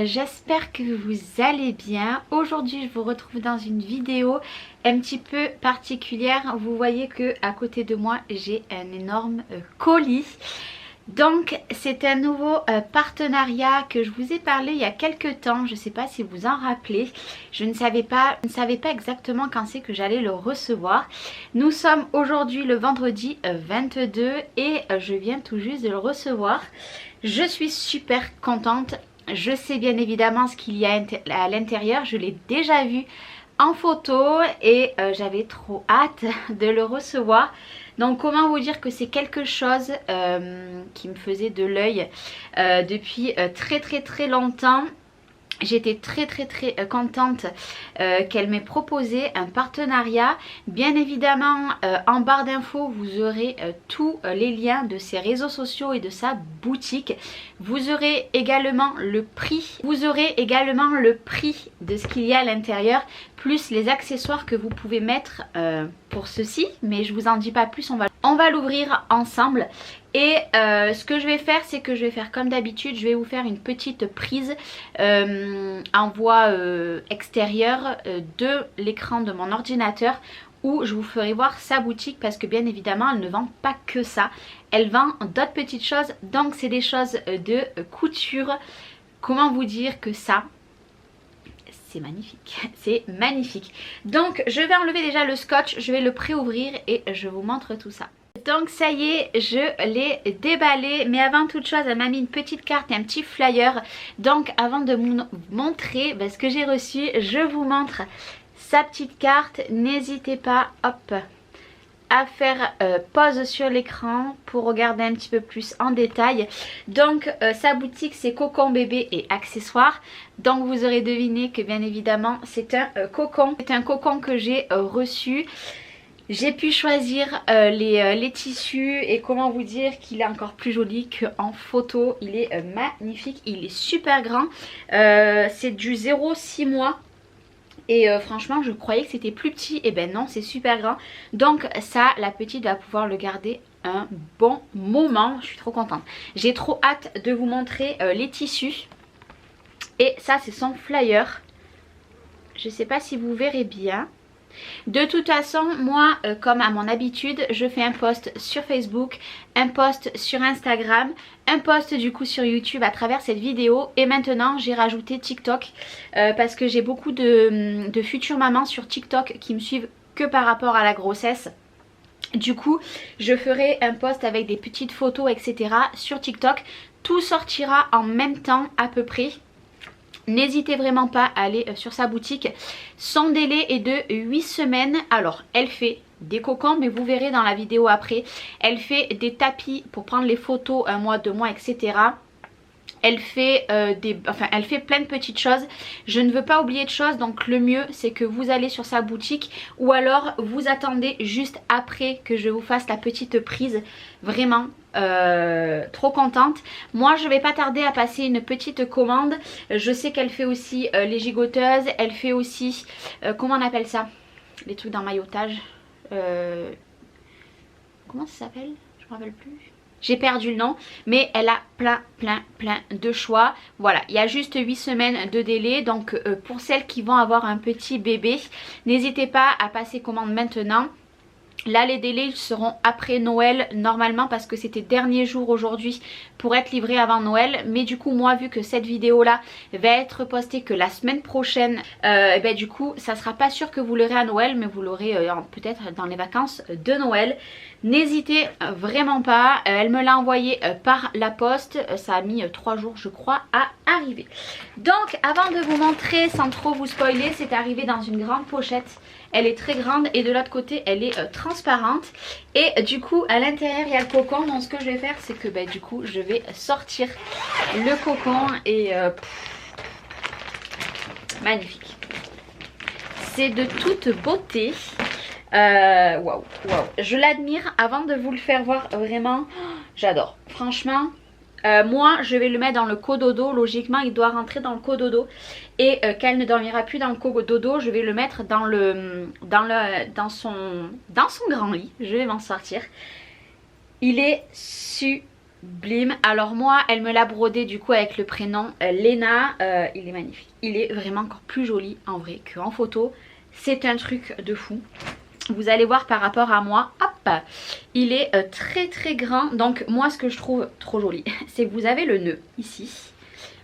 j'espère que vous allez bien. Aujourd'hui je vous retrouve dans une vidéo un petit peu particulière. Vous voyez que à côté de moi j'ai un énorme colis. Donc c'est un nouveau partenariat que je vous ai parlé il y a quelques temps. Je ne sais pas si vous en rappelez. Je ne savais pas exactement quand c'est que j'allais le recevoir. Nous sommes aujourd'hui le vendredi 22 et je viens tout juste de le recevoir. Je suis super contente. Je sais bien évidemment ce qu'il y a à l'intérieur. Je l'ai déjà vu en photo et j'avais trop hâte de le recevoir. Donc comment vous dire que c'est quelque chose qui me faisait de l'œil depuis très longtemps. J'étais très contente qu'elle m'ait proposé un partenariat. Bien évidemment en barre d'infos vous aurez tous les liens de ses réseaux sociaux et de sa boutique. Vous aurez également le prix. Vous aurez également le prix de ce qu'il y a à l'intérieur, plus les accessoires que vous pouvez mettre pour ceci. Mais je vous en dis pas plus, on va l'ouvrir ensemble. Et ce que je vais faire, c'est que je vais faire comme d'habitude, je vais vous faire une petite prise en voie extérieure de l'écran de mon ordinateur où je vous ferai voir sa boutique parce que bien évidemment elle ne vend pas que ça. Elle vend d'autres petites choses, donc c'est des choses de couture. Comment vous dire que ça, c'est magnifique, c'est magnifique. Donc je vais enlever déjà le scotch, je vais le pré-ouvrir et je vous montre tout ça. Donc ça y est, je l'ai déballé, mais avant toute chose elle m'a mis une petite carte et un petit flyer. Donc avant de vous montrer ce que j'ai reçu, je vous montre sa petite carte. N'hésitez pas, hop, à faire pause sur l'écran pour regarder un petit peu plus en détail. Donc sa boutique c'est cocon bébé et accessoires. Donc vous aurez deviné que bien évidemment c'est un cocon. C'est un cocon que j'ai reçu. J'ai pu choisir les tissus et comment vous dire qu'il est encore plus joli qu'en photo. Il est magnifique, il est super grand. C'est du 0,6 mois. Et franchement je croyais que c'était plus petit. Et ben non, c'est super grand. Donc ça, la petite va pouvoir le garder un bon moment. Je suis trop contente. J'ai trop hâte de vous montrer les tissus. Et ça c'est son flyer. Je sais pas si vous verrez bien. De toute façon, moi, comme à mon habitude, je fais un post sur Facebook, un post sur Instagram, un post du coup sur YouTube à travers cette vidéo. Et maintenant, j'ai rajouté TikTok parce que j'ai beaucoup de futures mamans sur TikTok qui me suivent que par rapport à la grossesse. Du coup, je ferai un post avec des petites photos, etc. sur TikTok. Tout sortira en même temps à peu près. N'hésitez vraiment pas à aller sur sa boutique. Son délai est de 8 semaines. Alors elle fait des cocons, mais vous verrez dans la vidéo après. Elle fait des tapis pour prendre les photos 1 mois, 2 mois, etc. Elle fait, elle fait plein de petites choses. Je ne veux pas oublier de choses, donc le mieux c'est que vous allez sur sa boutique ou alors vous attendez juste après que je vous fasse la petite prise. Vraiment trop contente. Moi je vais pas tarder à passer une petite commande. Je sais qu'elle fait aussi les gigoteuses. Elle fait aussi, comment on appelle ça, les trucs d'emmaillotage. Comment ça s'appelle? Je me rappelle plus. J'ai perdu le nom, mais elle a plein de choix. Voilà, il y a juste 8 semaines de délai. Donc pour celles qui vont avoir un petit bébé, n'hésitez pas à passer commande maintenant. Là les délais ils seront après Noël normalement parce que c'était dernier jour aujourd'hui pour être livré avant Noël. Mais du coup moi vu que cette vidéo là va être postée que la semaine prochaine, du coup ça sera pas sûr que vous l'aurez à Noël, mais vous l'aurez peut-être dans les vacances de Noël. N'hésitez vraiment pas, elle me l'a envoyé par la poste, ça a mis 3 jours je crois à arriver. Donc avant de vous montrer sans trop vous spoiler, c'est arrivé dans une grande pochette. Elle est très grande et de l'autre côté elle est transparente. Et du coup à l'intérieur il y a le cocon. Donc ce que je vais faire c'est que du coup je vais sortir le cocon et magnifique. C'est de toute beauté. Waouh. Je l'admire. Avant de vous le faire voir, vraiment j'adore. Franchement moi je vais le mettre dans le cododo. Logiquement il doit rentrer dans le cododo. Et qu'elle ne dormira plus dans le cododo, je vais le mettre dans son grand lit. Je vais m'en sortir. Il est super Blim. Alors moi elle me l'a brodé du coup avec le prénom Léna. Il est magnifique, il est vraiment encore plus joli en vrai qu'en photo. C'est un truc de fou. Vous allez voir par rapport à moi, hop, il est très très grand. Donc moi ce que je trouve trop joli, c'est que vous avez le nœud ici.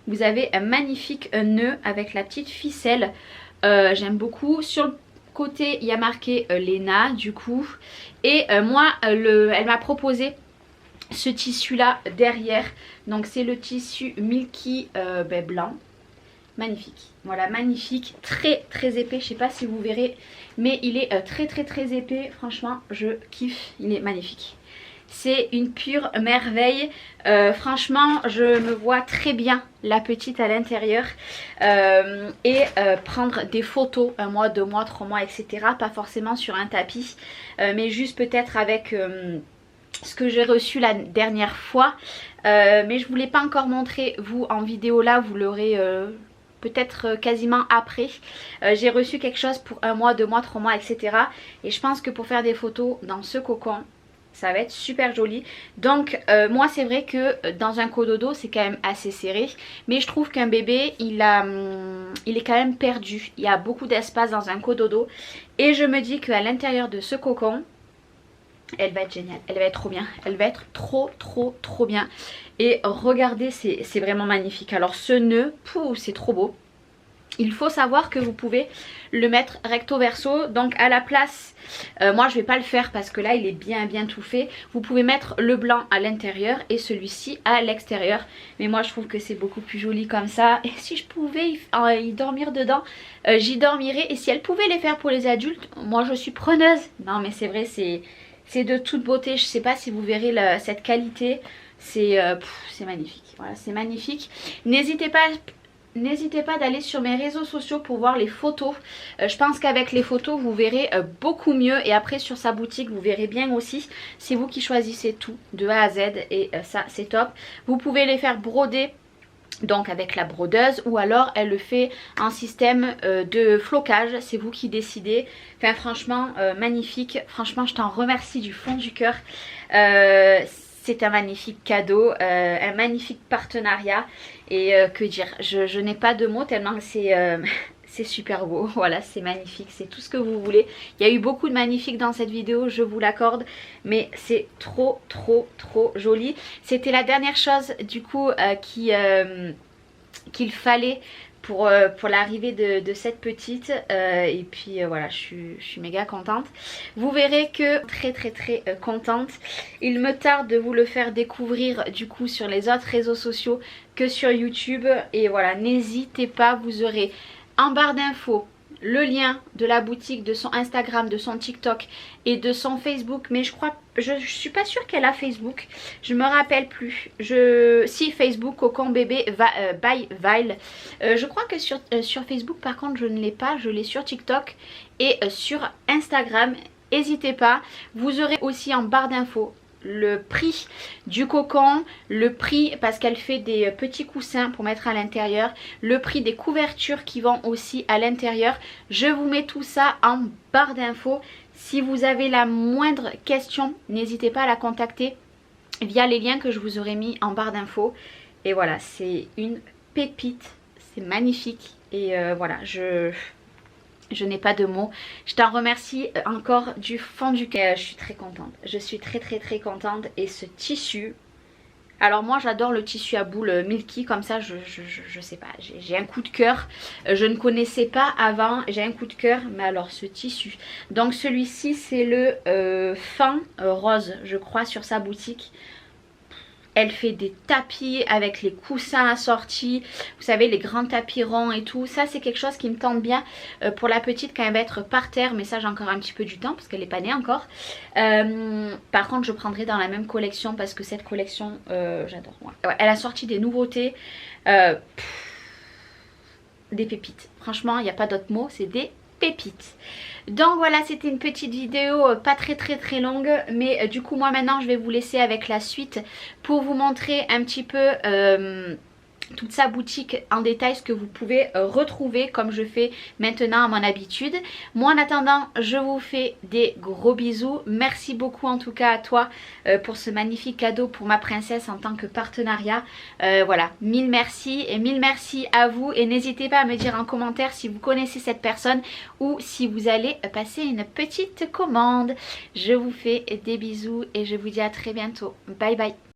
Vous avez un magnifique nœud avec la petite ficelle. J'aime beaucoup. Sur le côté il y a marqué Léna du coup. Et moi elle m'a proposé ce tissu là derrière. Donc c'est le tissu Milky blanc. Magnifique, voilà, magnifique, très très épais, je sais pas si vous verrez, mais il est très très très épais, franchement je kiffe, il est magnifique. C'est une pure merveille, franchement je me vois très bien la petite à l'intérieur prendre des photos 1 mois, 2 mois, 3 mois, etc. Pas forcément sur un tapis, mais juste peut-être avec ce que j'ai reçu la dernière fois. Mais je ne vous l'ai pas encore montré vous en vidéo là, vous l'aurez peut-être quasiment après. J'ai reçu quelque chose pour 1 mois, 2 mois, 3 mois, etc. Et je pense que pour faire des photos dans ce cocon, ça va être super joli. Donc moi c'est vrai que dans un cododo c'est quand même assez serré. Mais je trouve qu'un bébé il est quand même perdu. Il y a beaucoup d'espace dans un cododo. Et je me dis qu'à l'intérieur de ce cocon, elle va être géniale, elle va être trop bien, elle va être trop bien. Et regardez, c'est vraiment magnifique. Alors ce nœud, c'est trop beau. Il faut savoir que vous pouvez le mettre recto verso. Donc à la place, moi je vais pas le faire parce que là il est bien tout fait. Vous pouvez mettre le blanc à l'intérieur et celui-ci à l'extérieur. Mais moi je trouve que c'est beaucoup plus joli comme ça. Et si je pouvais y dormir dedans, j'y dormirais. Et si elle pouvait les faire pour les adultes, moi je suis preneuse. Non mais c'est vrai, c'est de toute beauté. Je sais pas si vous verrez cette qualité. C'est magnifique. Voilà, c'est magnifique. N'hésitez pas d'aller sur mes réseaux sociaux pour voir les photos. Je pense qu'avec les photos vous verrez beaucoup mieux. Et après sur sa boutique vous verrez bien aussi. C'est vous qui choisissez tout de A à Z. Et ça c'est top. Vous pouvez les faire broder, donc avec la brodeuse, ou alors elle le fait en système de flocage, c'est vous qui décidez. Enfin franchement magnifique, franchement je t'en remercie du fond du cœur. C'est un magnifique cadeau, un magnifique partenariat et que dire, je n'ai pas de mots tellement c'est super beau. Voilà, c'est magnifique, c'est tout ce que vous voulez. Il y a eu beaucoup de magnifiques dans cette vidéo, je vous l'accorde, mais c'est trop joli. C'était la dernière chose du coup qu'il fallait pour l'arrivée de cette petite et puis voilà, je suis méga contente. Vous verrez que très contente. Il me tarde de vous le faire découvrir du coup sur les autres réseaux sociaux que sur YouTube. Et voilà, n'hésitez pas, vous aurez en barre d'infos le lien de la boutique, de son Instagram, de son TikTok et de son Facebook. Mais je suis pas sûre qu'elle a Facebook, je me rappelle plus. Si, Facebook, Cocon Bébé by Vile. Je crois que sur Facebook par contre je ne l'ai pas, je l'ai sur TikTok et sur Instagram. N'hésitez pas, vous aurez aussi en barre d'infos le prix du cocon, le prix parce qu'elle fait des petits coussins pour mettre à l'intérieur, le prix des couvertures qui vont aussi à l'intérieur. Je vous mets tout ça en barre d'infos. Si vous avez la moindre question, n'hésitez pas à la contacter via les liens que je vous aurai mis en barre d'infos. Et voilà, c'est une pépite, c'est magnifique. Et voilà, je n'ai pas de mots. Je t'en remercie encore du fond du cœur. Je suis très contente. Je suis très contente. Et ce tissu... Alors moi j'adore le tissu à boules Milky comme ça. Je sais pas. J'ai un coup de cœur. Je ne connaissais pas avant. J'ai un coup de cœur. Mais alors ce tissu. Donc celui-ci c'est le fin rose je crois sur sa boutique. Elle fait des tapis avec les coussins assortis, vous savez les grands tapis ronds et tout. Ça c'est quelque chose qui me tente bien pour la petite quand elle va être par terre. Mais ça j'ai encore un petit peu du temps parce qu'elle n'est pas née encore. Par contre je prendrai dans la même collection parce que cette collection j'adore. Ouais, elle a sorti des nouveautés. Des pépites. Franchement il n'y a pas d'autre mot, c'est des pépites. Donc voilà, c'était une petite vidéo pas très longue, mais du coup moi maintenant je vais vous laisser avec la suite pour vous montrer un petit peu toute sa boutique en détail, ce que vous pouvez retrouver comme je fais maintenant à mon habitude. Moi en attendant, je vous fais des gros bisous. Merci beaucoup en tout cas à toi pour ce magnifique cadeau pour ma princesse en tant que partenariat. Voilà, mille merci et mille merci à vous, et n'hésitez pas à me dire en commentaire si vous connaissez cette personne ou si vous allez passer une petite commande. Je vous fais des bisous et je vous dis à très bientôt. Bye bye.